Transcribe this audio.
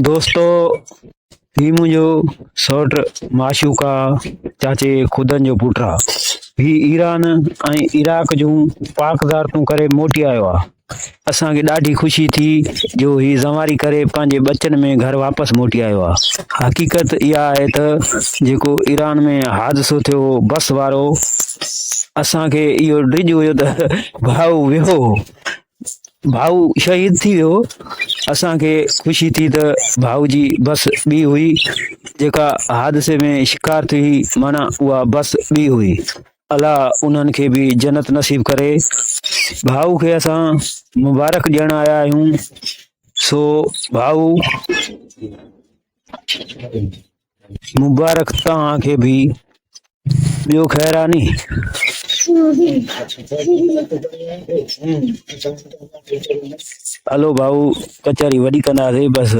दोस्तों ही मुझो सौट माशूका चाचे खुदन जो पुट आ। ही ईरान ऐं इराक जूं पाक ज़ारतूं करे मोटी आयो आ। असांखे ॾाढी ख़ुशी थी जो ही ज़मारी करे पंहिंजे बचन में घर वापस मोटी आयो आ। हक़ीक़त इहा आहे त जेको ईरान में हादसो थियो बस वारो, असांखे इहो ड्रिज हुयो त भाऊ वियो, भाऊ शहीद थी वियो। असांखे ख़ुशी थी त भाऊ जी बस ॿी हुई जेका हादसे में शिकार थी, माना उहा बस ॿी हुई। अल्लाह उन्हनि खे बि जन्नत नसीब करे। भाऊ खे असां मुबारक ॾियण आया आहियूं। सो भाऊ मुबारक तव्हांखे बि। ॿियो ख़ैर आहे नी? हलो भाऊ, कचहरी वॾी कंदासीं बस।